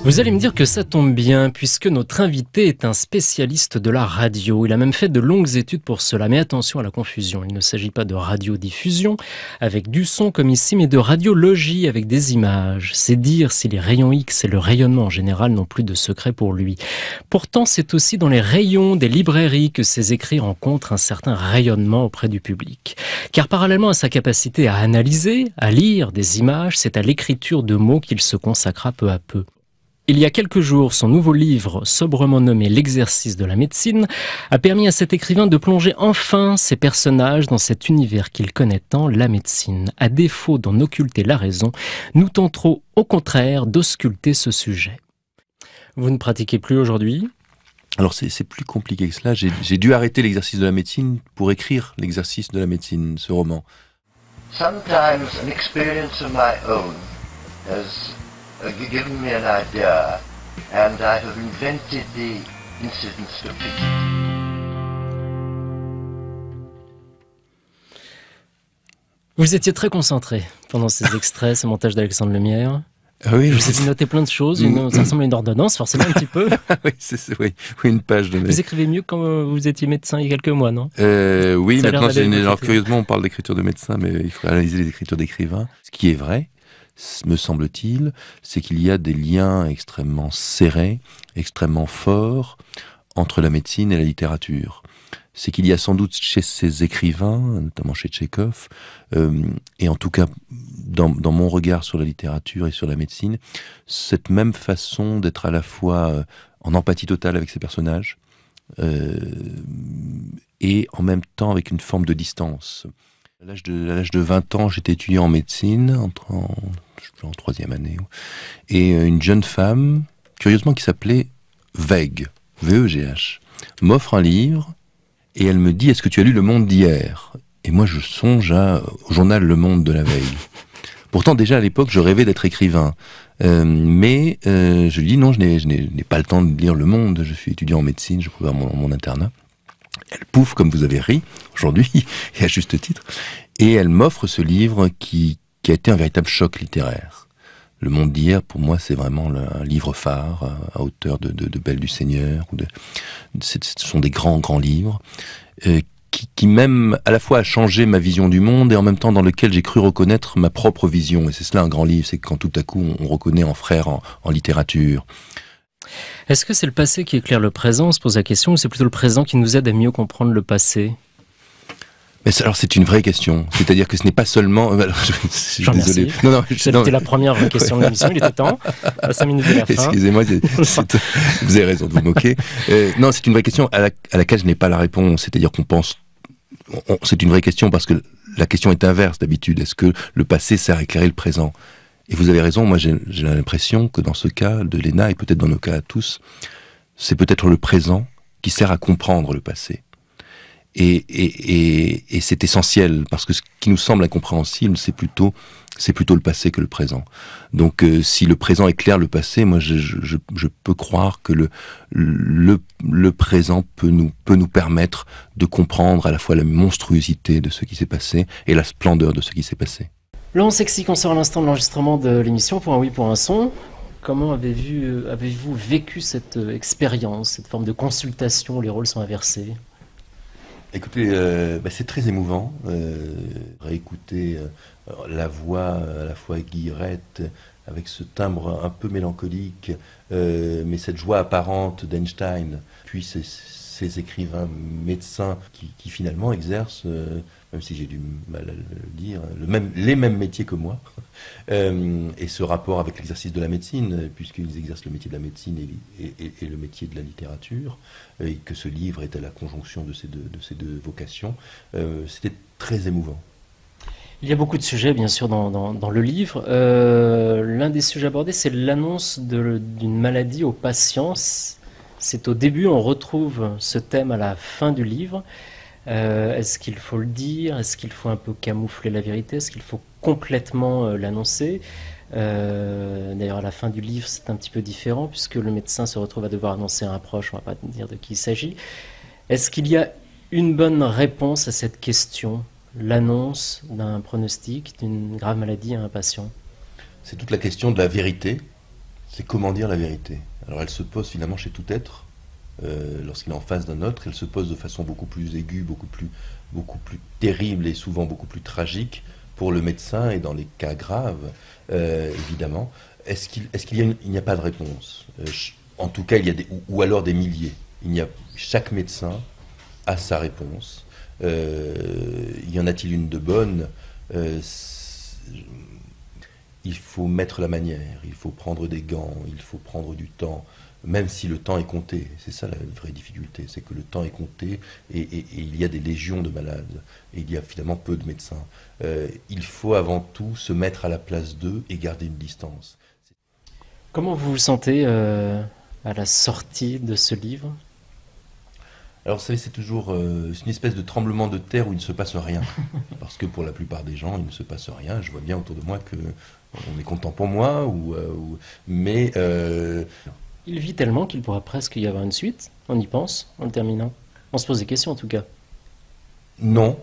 Vous allez me dire que ça tombe bien, puisque notre invité est un spécialiste de la radio. Il a même fait de longues études pour cela. Mais attention à la confusion, il ne s'agit pas de radiodiffusion avec du son comme ici, mais de radiologie avec des images. C'est dire si les rayons X et le rayonnement en général n'ont plus de secret pour lui. Pourtant, c'est aussi dans les rayons des librairies que ses écrits rencontrent un certain rayonnement auprès du public. Car parallèlement à sa capacité à analyser, à lire des images, c'est à l'écriture de mots qu'il se consacra peu à peu. Il y a quelques jours, son nouveau livre, sobrement nommé L'exercice de la médecine, a permis à cet écrivain de plonger enfin ses personnages dans cet univers qu'il connaît tant, la médecine. À défaut d'en occulter la raison, nous tenterons au contraire d'ausculter ce sujet. Vous ne pratiquez plus aujourd'hui ? Alors c'est plus compliqué que cela. J'ai dû arrêter l'exercice de la médecine pour écrire l'exercice de la médecine, ce roman. Sometimes an experience of my own has given me an idea, and I have invented the incidents to fit it. Vous étiez très concentré pendant ces extraits, ce montage d'Alexandre Lemierre. Oui, je vous ai noté plein de choses, ça ressemble à une ordonnance, forcément un petit peu. Oui, une page de... Vous écrivez mieux quand vous étiez médecin il y a quelques mois, non? Oui, maintenant, alors curieusement, on parle d'écriture de médecin, mais il faut analyser les écritures d'écrivain. Ce qui est vrai, me semble-t-il, c'est qu'il y a des liens extrêmement serrés, extrêmement forts entre la médecine et la littérature. C'est qu'il y a sans doute chez ces écrivains, notamment chez Tchekhov, et en tout cas dans mon regard sur la littérature et sur la médecine, cette même façon d'être à la fois en empathie totale avec ces personnages, et en même temps avec une forme de distance. À l'âge de 20 ans, j'étais étudiant en médecine, en troisième année, et une jeune femme, curieusement qui s'appelait Veig, V-E-G-H, m'offre un livre, et elle me dit « Est-ce que tu as lu Le Monde d'hier ?» Et moi, je songe au journal Le Monde de la veille. Pourtant, déjà à l'époque, je rêvais d'être écrivain. Mais je lui dis « Non, je n'ai pas le temps de lire Le Monde, je suis étudiant en médecine, je prépare mon internat. » Elle pouffe, comme vous avez ri aujourd'hui, et à juste titre, et elle m'offre ce livre qui a été un véritable choc littéraire. Le Monde d'hier, pour moi, c'est vraiment un livre phare, à hauteur de Belle du Seigneur. Ce sont des grands livres, qui même à la fois a changé ma vision du monde, et en même temps dans lequel j'ai cru reconnaître ma propre vision. Et c'est cela un grand livre, c'est quand tout à coup on reconnaît un frère en littérature. Est-ce que c'est le passé qui éclaire le présent, on se pose la question, ou c'est plutôt le présent qui nous aide à mieux comprendre le passé ? Alors c'est une vraie question, c'est-à-dire que ce n'est pas seulement... je suis désolé. C'était la première vraie question de l'émission, il était temps, à 5 minutes de la fin. Excusez-moi, vous avez raison de vous moquer. Non, c'est une vraie question à laquelle je n'ai pas la réponse, c'est-à-dire qu'on pense... c'est une vraie question parce que la question est inverse d'habitude, est-ce que le passé sert à éclairer le présent ? Et vous avez raison, moi j'ai l'impression que dans ce cas de Léna, et peut-être dans nos cas à tous, c'est peut-être le présent qui sert à comprendre le passé. Et c'est essentiel, parce que ce qui nous semble incompréhensible, c'est plutôt le passé que le présent. Donc si le présent éclaire le passé, moi je peux croire que le présent peut nous permettre de comprendre à la fois la monstruosité de ce qui s'est passé et la splendeur de ce qui s'est passé. Laurent Sexy, qu'on sort à l'instant de l'enregistrement de l'émission pour un oui, pour un son. Comment avez-vous vécu cette expérience, cette forme de consultation où les rôles sont inversés ? Écoutez, c'est très émouvant. Réécouter la voix à la fois guillerette, avec ce timbre un peu mélancolique, mais cette joie apparente d'Einstein, puis ces écrivains médecins qui finalement exercent, même si j'ai du mal à le dire, les mêmes métiers que moi, et ce rapport avec l'exercice de la médecine, puisqu'ils exercent le métier de la médecine et le métier de la littérature, et que ce livre est à la conjonction de ces deux vocations, c'était très émouvant. Il y a beaucoup de sujets, bien sûr, dans le livre. L'un des sujets abordés, c'est l'annonce d'une maladie aux patients. C'est au début, on retrouve ce thème à la fin du livre. Est-ce qu'il faut le dire? Est-ce qu'il faut un peu camoufler la vérité? Est-ce qu'il faut complètement l'annoncer? D'ailleurs, à la fin du livre, c'est un petit peu différent, puisque le médecin se retrouve à devoir annoncer à un proche, on ne va pas dire de qui il s'agit. Est-ce qu'il y a une bonne réponse à cette question, l'annonce d'un pronostic, d'une grave maladie à un patient? C'est toute la question de la vérité c'est comment dire la vérité. Alors elle se pose finalement chez tout être, lorsqu'il est en face d'un autre, elle se pose de façon beaucoup plus aiguë, beaucoup plus terrible et souvent beaucoup plus tragique pour le médecin et dans les cas graves, évidemment. Est-ce qu'il y a il n'y a pas de réponse? En tout cas, il y a ou alors des milliers. Chaque médecin a sa réponse. Y en a-t-il une de bonne? Il faut mettre la manière, il faut prendre des gants, il faut prendre du temps, même si le temps est compté. C'est ça la vraie difficulté, c'est que le temps est compté et il y a des légions de malades, et il y a finalement peu de médecins. Il faut avant tout se mettre à la place d'eux et garder une distance. Comment vous vous sentez à la sortie de ce livre? Alors vous savez, c'est toujours c'est une espèce de tremblement de terre où il ne se passe rien. Parce que pour la plupart des gens, il ne se passe rien. Je vois bien autour de moi que on est content pour moi, mais Il vit tellement qu'il pourra presque y avoir une suite, on y pense, en le terminant. On se pose des questions en tout cas. non.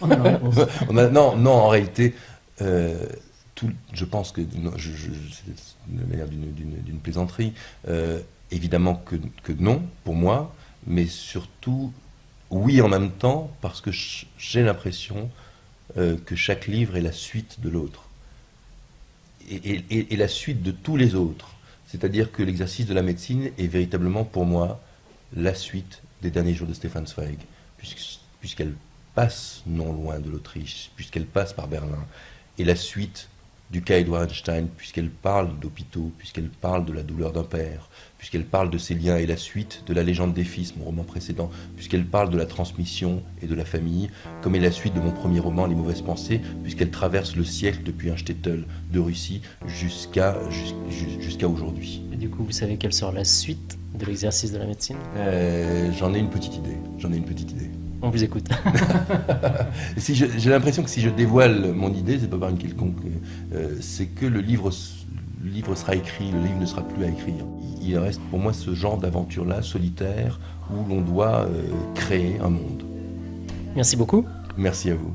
On a la réponse. Non, en réalité, je pense que c'est la manière d'une plaisanterie. Évidemment que non, pour moi, mais surtout oui en même temps, parce que j'ai l'impression que chaque livre est la suite de l'autre. Et la suite de tous les autres. C'est-à-dire que l'exercice de la médecine est véritablement pour moi la suite des derniers jours de Stefan Zweig, puisqu'elle passe non loin de l'Autriche, puisqu'elle passe par Berlin, et la suite du cas Edward Einstein, puisqu'elle parle d'hôpitaux, puisqu'elle parle de la douleur d'un père, puisqu'elle parle de ses liens, et la suite de La légende des fils, mon roman précédent, puisqu'elle parle de la transmission et de la famille, comme est la suite de mon premier roman, Les mauvaises pensées, puisqu'elle traverse le siècle depuis un shtetl de Russie jusqu'à aujourd'hui. Et du coup, vous savez quelle sera la suite de l'exercice de la médecine? J'en ai une petite idée. On vous écoute. Si j'ai l'impression que si je dévoile mon idée, c'est pas par une quelconque, c'est que le livre sera écrit, le livre ne sera plus à écrire. Il reste pour moi ce genre d'aventure-là, solitaire, où l'on doit créer un monde. Merci beaucoup. Merci à vous.